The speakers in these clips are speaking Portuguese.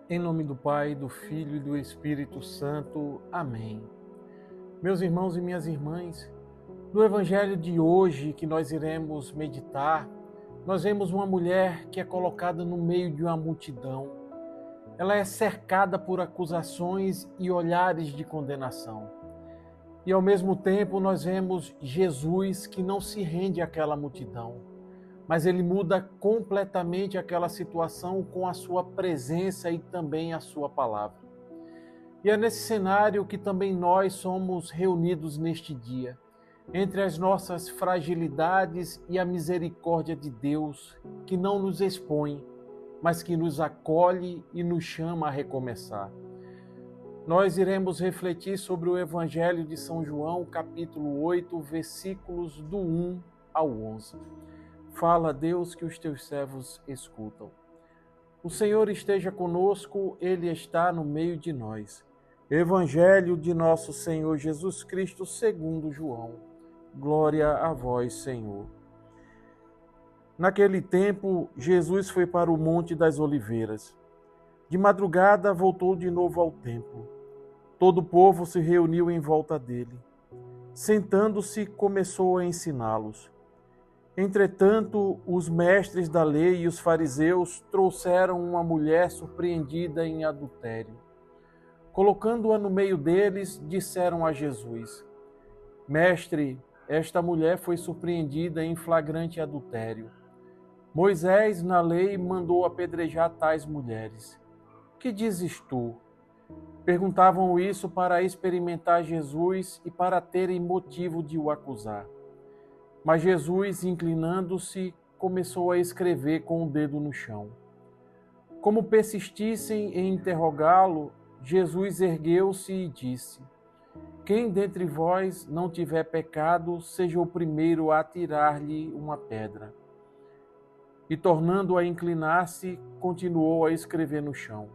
Em nome do Pai, do Filho e do Espírito Santo. Amém. Meus irmãos e minhas irmãs, no Evangelho de hoje que nós iremos meditar, nós vemos uma mulher que é colocada no meio de uma multidão. Ela é cercada por acusações e olhares de condenação. E ao mesmo tempo nós vemos Jesus que não se rende àquela multidão, mas ele muda completamente aquela situação com a sua presença e também a sua palavra. E é nesse cenário que também nós somos reunidos neste dia, entre as nossas fragilidades e a misericórdia de Deus, que não nos expõe, mas que nos acolhe e nos chama a recomeçar. Nós iremos refletir sobre o Evangelho de São João, capítulo 8, versículos do 1 ao 11. Fala, Deus, que os teus servos escutam. O Senhor esteja conosco, Ele está no meio de nós. Evangelho de nosso Senhor Jesus Cristo, segundo João. Glória a vós, Senhor. Naquele tempo, Jesus foi para o Monte das Oliveiras. De madrugada, voltou de novo ao templo. Todo o povo se reuniu em volta dele. Sentando-se, começou a ensiná-los. Entretanto, os mestres da lei e os fariseus trouxeram uma mulher surpreendida em adultério. Colocando-a no meio deles, disseram a Jesus: Mestre, esta mulher foi surpreendida em flagrante adultério. Moisés, na lei, mandou apedrejar tais mulheres. Que dizes tu? Perguntavam isso para experimentar Jesus e para terem motivo de o acusar. Mas Jesus, inclinando-se, começou a escrever com o dedo no chão. Como persistissem em interrogá-lo, Jesus ergueu-se e disse: Quem dentre vós não tiver pecado, seja o primeiro a atirar-lhe uma pedra. E tornando a inclinar-se, continuou a escrever no chão.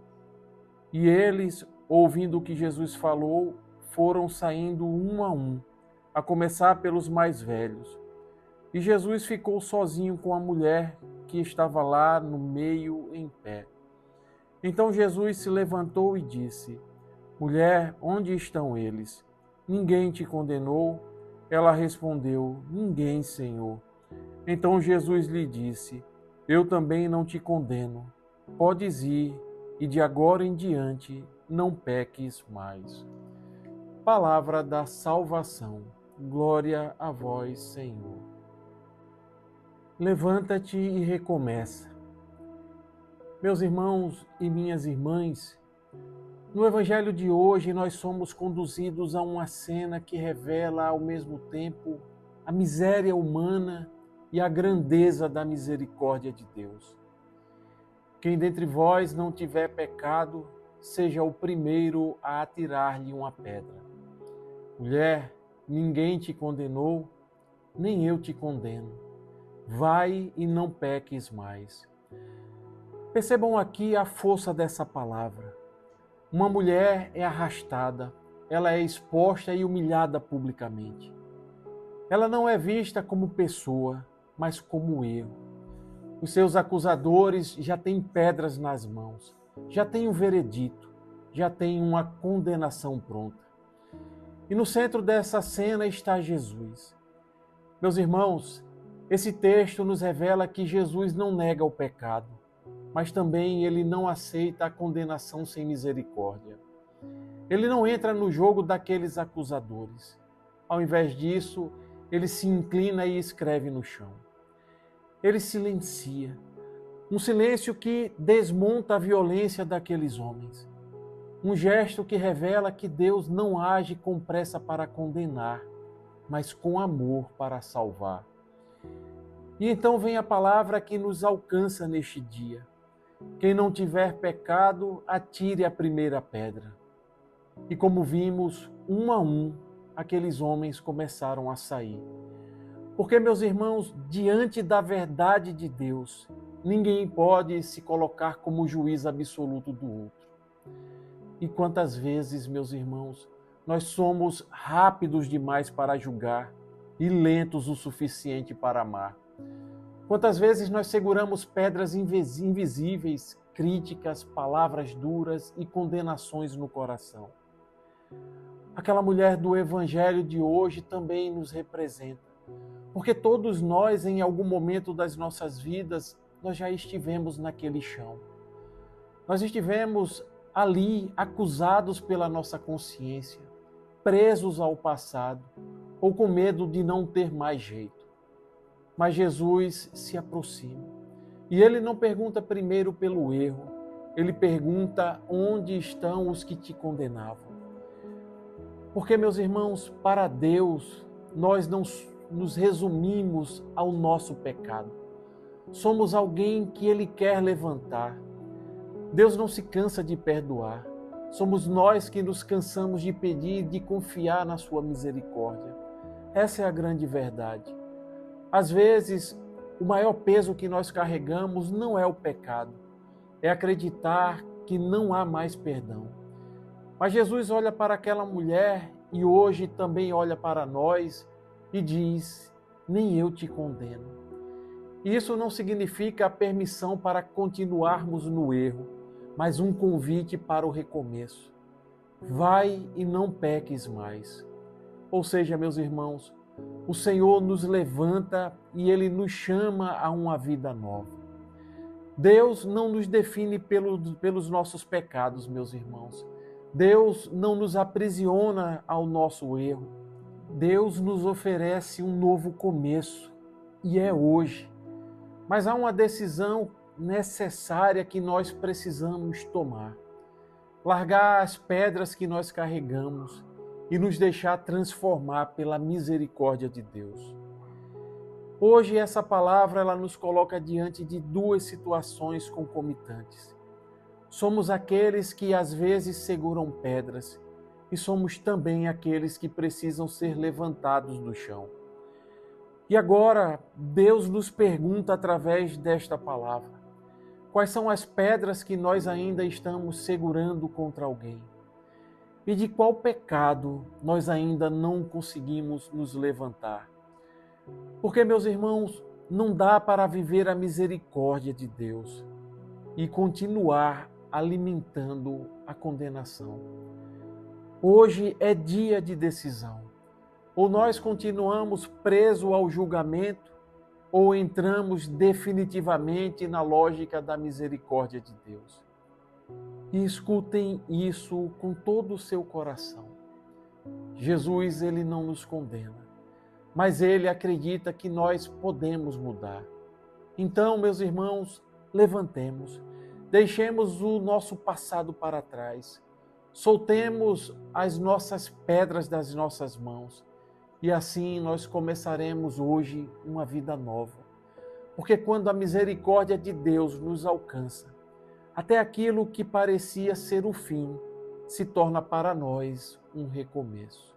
E eles, ouvindo o que Jesus falou, foram saindo um, a começar pelos mais velhos. E Jesus ficou sozinho com a mulher que estava lá no meio em pé. Então Jesus se levantou e disse: Mulher, onde estão eles? Ninguém te condenou? Ela respondeu: Ninguém, Senhor. Então Jesus lhe disse: Eu também não te condeno. Podes ir, e de agora em diante não peques mais. Palavra da salvação. Glória a vós, Senhor. Levanta-te e recomeça. Meus irmãos e minhas irmãs, no Evangelho de hoje nós somos conduzidos a uma cena que revela ao mesmo tempo a miséria humana e a grandeza da misericórdia de Deus. Quem dentre vós não tiver pecado, seja o primeiro a atirar-lhe uma pedra. Mulher, ninguém te condenou, nem eu te condeno. Vai e não peques mais. Percebam aqui a força dessa palavra. Uma mulher é arrastada, ela é exposta e humilhada publicamente. Ela não é vista como pessoa, mas como erro. Os seus acusadores já têm pedras nas mãos, já têm um veredito, já têm uma condenação pronta. E no centro dessa cena está Jesus. Meus irmãos, esse texto nos revela que Jesus não nega o pecado, mas também ele não aceita a condenação sem misericórdia. Ele não entra no jogo daqueles acusadores. Ao invés disso, ele se inclina e escreve no chão. Ele silencia, um silêncio que desmonta a violência daqueles homens. Um gesto que revela que Deus não age com pressa para condenar, mas com amor para salvar. E então vem a palavra que nos alcança neste dia. Quem não tiver pecado, atire a primeira pedra. E como vimos, a um, aqueles homens começaram a sair. Porque, meus irmãos, diante da verdade de Deus, ninguém pode se colocar como juiz absoluto do outro. E quantas vezes, meus irmãos, nós somos rápidos demais para julgar e lentos o suficiente para amar. Quantas vezes nós seguramos pedras invisíveis, críticas, palavras duras e condenações no coração. Aquela mulher do Evangelho de hoje também nos representa, porque todos nós, em algum momento das nossas vidas, nós já estivemos naquele chão. Nós estivemos ali acusados pela nossa consciência, presos ao passado, ou com medo de não ter mais jeito. Mas Jesus se aproxima. E ele não pergunta primeiro pelo erro, ele pergunta onde estão os que te condenavam. Porque, meus irmãos, para Deus, nós não nos resumimos ao nosso pecado. Somos alguém que Ele quer levantar. Deus não se cansa de perdoar. Somos nós que nos cansamos de pedir e de confiar na sua misericórdia. Essa é a grande verdade. Às vezes, o maior peso que nós carregamos não é o pecado, é acreditar que não há mais perdão. Mas Jesus olha para aquela mulher e hoje também olha para nós e diz: nem eu te condeno. Isso não significa a permissão para continuarmos no erro, mas um convite para o recomeço. Vai e não peques mais. Ou seja, meus irmãos, o Senhor nos levanta e Ele nos chama a uma vida nova. Deus não nos define pelos nossos pecados, meus irmãos. Deus não nos aprisiona ao nosso erro. Deus nos oferece um novo começo, e é hoje. Mas há uma decisão necessária que nós precisamos tomar. Largar as pedras que nós carregamos e nos deixar transformar pela misericórdia de Deus. Hoje essa palavra ela nos coloca diante de duas situações concomitantes. Somos aqueles que às vezes seguram pedras e somos também aqueles que precisam ser levantados do chão. E agora Deus nos pergunta através desta palavra: quais são as pedras que nós ainda estamos segurando contra alguém? E de qual pecado nós ainda não conseguimos nos levantar? Porque, meus irmãos, não dá para viver a misericórdia de Deus e continuar alimentando a condenação. Hoje é dia de decisão. Ou nós continuamos presos ao julgamento, ou entramos definitivamente na lógica da misericórdia de Deus. E escutem isso com todo o seu coração. Jesus, ele não nos condena, mas ele acredita que nós podemos mudar. Então, meus irmãos, levantemos, deixemos o nosso passado para trás, soltemos as nossas pedras das nossas mãos e assim nós começaremos hoje uma vida nova. Porque quando a misericórdia de Deus nos alcança, até aquilo que parecia ser o fim se torna para nós um recomeço.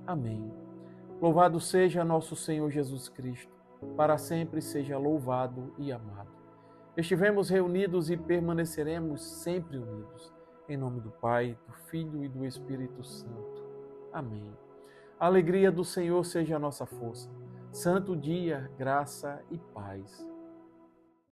Amém. Louvado seja nosso Senhor Jesus Cristo, para sempre seja louvado e amado. Estivemos reunidos e permaneceremos sempre unidos. Em nome do Pai, do Filho e do Espírito Santo. Amém. A alegria do Senhor seja a nossa força. Santo dia, graça e paz.